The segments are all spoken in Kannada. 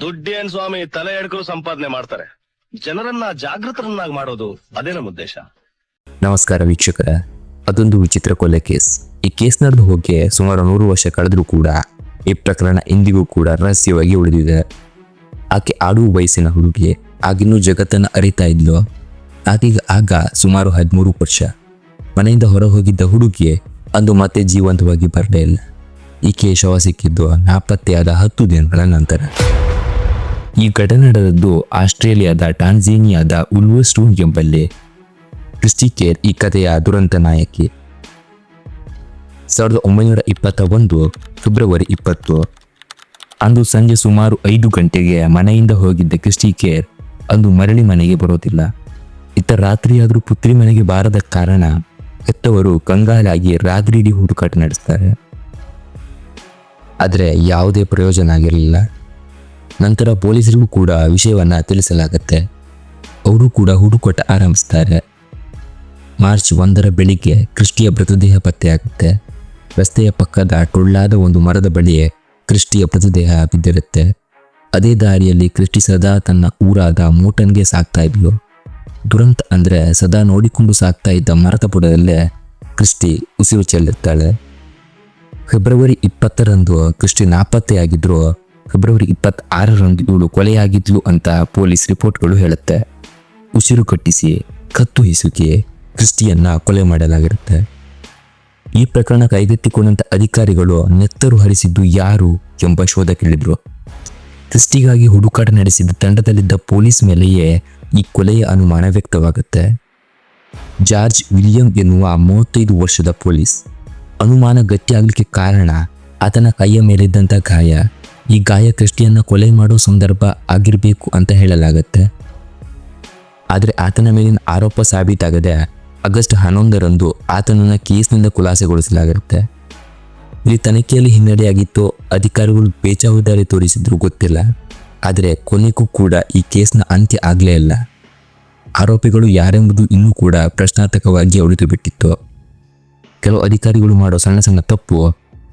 ದುಡ್ಡೇನ್ ಸ್ವಾಮಿ ತಲೆ ಎಡ್ಕರು ಸಂಪಾದನೆ ಮಾಡ್ತಾರೆ. ಜನರನ್ನ ಜಾಗೃತರನ್ನಾಗಿ ಮಾಡೋದು ಅದೇ ನಮ್ಮ ಉದ್ದೇಶ. ನಮಸ್ಕಾರ ವೀಕ್ಷಕರ. ಅದೊಂದು ವಿಚಿತ್ರ ಕೊಲೆ ಕೇಸ್. ಈ ಕೇಸ್ ನಡೆದು ಹೋಗಿ ಸುಮಾರು 100 ವರ್ಷ ಕಳೆದ್ರೂ ಕೂಡ ಈ ಪ್ರಕರಣ ಇಂದಿಗೂ ಕೂಡ ರಹಸ್ಯವಾಗಿ ಉಳಿದಿದೆ. ಆಕೆ ಆಡುವ ವಯಸ್ಸಿನ ಹುಡುಗಿ, ಆಗಿನ್ನೂ ಜಗತ್ತನ್ನು ಅರಿತಾ ಇದ್ಲು. ಆಗ ಸುಮಾರು 13 ವರ್ಷ. ಮನೆಯಿಂದ ಹೊರ ಹೋಗಿದ್ದ ಹುಡುಗಿ ಅಂದು ಮತ್ತೆ ಜೀವಂತವಾಗಿ ಬರಲೇ ಇಲ್ಲ. ಈಕೆ ಶವ ಸಿಕ್ಕಿದ್ದು ನಾಪತ್ತೆಯಾದ 10 ದಿನಗಳ ನಂತರ. ಈ ಘಟನೆ ನಡೆದದ್ದು ಆಸ್ಟ್ರೇಲಿಯಾದ ಟಾಂಜೇನಿಯಾದ ಉಲ್ವರ್ಸ್ಟೋನ್ ಎಂಬಲ್ಲಿ. ಕ್ರಿಸ್ಟಿ ಕೇರ್ ಈ ಕಥೆಯ ದುರಂತ ನಾಯಕಿ. 1921 ಫೆಬ್ರವರಿ 20 ಅಂದು ಸಂಜೆ ಸುಮಾರು 5 ಗಂಟೆಗೆ ಮನೆಯಿಂದ ಹೋಗಿದ್ದ ಕ್ರಿಸ್ಟಿ ಕೇರ್ ಅಂದು ಮರಳಿ ಮನೆಗೆ ಬರೋದಿಲ್ಲ. ಇತ್ತ ರಾತ್ರಿಯಾದರೂ ಪುತ್ರಿ ಮನೆಗೆ ಬಾರದ ಕಾರಣ ಹೆತ್ತವರು ಕಂಗಾಲಾಗಿ ರಾತ್ರಿಯಿಡೀ ಹುಡುಕಾಟ ನಡೆಸ್ತಾರೆ. ಆದರೆ ಯಾವುದೇ ಪ್ರಯೋಜನ ಆಗಿರಲಿಲ್ಲ. ನಂತರ ಪೊಲೀಸರಿಗೂ ಕೂಡ ವಿಷಯವನ್ನ ತಿಳಿಸಲಾಗತ್ತೆ. ಅವರು ಕೂಡ ಹುಡುಕಾಟ ಆರಂಭಿಸ್ತಾರೆ. ಮಾರ್ಚ್ 1 ಬೆಳಿಗ್ಗೆ ಕ್ರಿಸ್ಟಿಯ ಮೃತದೇಹ ಪತ್ತೆಯಾಗುತ್ತೆ. ರಸ್ತೆಯ ಪಕ್ಕದ ಟೊಳ್ಳಾದ ಒಂದು ಮರದ ಬಳಿ ಕ್ರಿಸ್ಟಿಯ ಮೃತದೇಹ ಬಿದ್ದಿರುತ್ತೆ. ಅದೇ ದಾರಿಯಲ್ಲಿ ಕ್ರಿಸ್ಟಿ ಸದಾ ತನ್ನ ಊರಾದ ಮೋಟನ್ಗೆ ಸಾಕ್ತಾ ಇದ್ಲು. ದುರಂತ ಅಂದ್ರೆ ಸದಾ ನೋಡಿಕೊಂಡು ಸಾಕ್ತಾ ಇದ್ದ ಮರದ ಬುಡದಲ್ಲೇ ಕ್ರಿಸ್ಟಿ ಉಸಿರು ಚೆಲ್ಲಿರ್ತಾಳೆ. ಫೆಬ್ರವರಿ 20 ಕ್ರಿಸ್ಟಿ ನಾಪತ್ತೆಯಾಗಿದ್ರು. ಫೆಬ್ರವರಿ 26 ಇವಳು ಕೊಲೆಯಾಗಿದ್ಲು ಅಂತ ಪೊಲೀಸ್ ರಿಪೋರ್ಟ್ಗಳು ಹೇಳುತ್ತೆ. ಉಸಿರು ಕಟ್ಟಿಸಿ ಕತ್ತು ಹಿಸುಕಿ ಕ್ರಿಸ್ಟಿಯನ್ನ ಕೊಲೆ ಮಾಡಲಾಗಿರುತ್ತೆ. ಈ ಪ್ರಕರಣ ಕೈಗೆತ್ತಿಕೊಂಡಂತ ಅಧಿಕಾರಿಗಳು ನೆತ್ತರು ಹರಿಸಿದ್ದು ಯಾರು ಎಂಬ ಶೋಧಕ್ಕಿಳಿದ್ರು. ಕ್ರಿಸ್ಟಿಗಾಗಿ ಹುಡುಕಾಟ ನಡೆಸಿದ ತಂಡದಲ್ಲಿದ್ದ ಪೊಲೀಸ್ ಮೇಲೆಯೇ ಈ ಕೊಲೆಯ ಅನುಮಾನ ವ್ಯಕ್ತವಾಗುತ್ತೆ. ಜಾರ್ಜ್ ವಿಲಿಯಂ ಎನ್ನುವ 35 ವರ್ಷದ ಪೊಲೀಸ್. ಅನುಮಾನ ಗಟ್ಟಿಯಾಗಲಿಕ್ಕೆ ಕಾರಣ ಆತನ ಕೈಯ ಮೇಲಿದ್ದಂಥ ಗಾಯ. ಈ ಗಾಯ ಕ್ರಿಸ್ಟಿಯನ್ನ ಕೊಲೆ ಮಾಡೋ ಸಂದರ್ಭ ಆಗಿರಬೇಕು ಅಂತ ಹೇಳಲಾಗತ್ತೆ. ಆದರೆ ಆತನ ಮೇಲಿನ ಆರೋಪ ಸಾಬೀತಾಗದೆ ಆಗಸ್ಟ್ 11 ಆತನನ್ನ ಕೇಸ್ನಿಂದ ಖುಲಾಸೆಗೊಳಿಸಲಾಗಿರುತ್ತೆ. ಇಲ್ಲಿ ತನಿಖೆಯಲ್ಲಿ ಹಿನ್ನಡೆಯಾಗಿತ್ತು. ಅಧಿಕಾರಿಗಳು ಬೇಜವಾಬ್ದಾರಿ ತೋರಿಸಿದ್ರು ಗೊತ್ತಿಲ್ಲ. ಆದರೆ ಕೊನೆಗೂ ಕೂಡ ಈ ಕೇಸ್ನ ಅಂತ್ಯ ಆಗಲೇ ಇಲ್ಲ. ಆರೋಪಿಗಳು ಯಾರೆಂಬುದು ಇನ್ನೂ ಕೂಡ ಪ್ರಶ್ನಾರ್ಥಕವಾಗಿ ಉಳಿದು ಬಿಟ್ಟಿತ್ತು. ಕೆಲವು ಅಧಿಕಾರಿಗಳು ಮಾಡೋ ಸಣ್ಣ ಸಣ್ಣ ತಪ್ಪು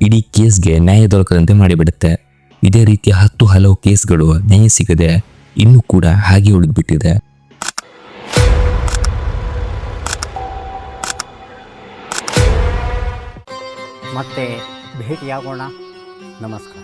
ಇಡೀ ಕೇಸ್ಗೆ ನ್ಯಾಯ ದೊರಕದಂತೆ ಮಾಡಿಬಿಡುತ್ತೆ. ಇದೇ ರೀತಿಯ ಹಲವು ಕೇಸ್ಗಳು ನ್ಯಾಯ ಸಿಗದೆ ಇನ್ನೂ ಕೂಡ ಹಾಗೆ ಉಳಿದುಬಿಟ್ಟಿದೆ. ಮತ್ತೆ ಭೇಟಿಯಾಗೋಣ. ನಮಸ್ಕಾರ.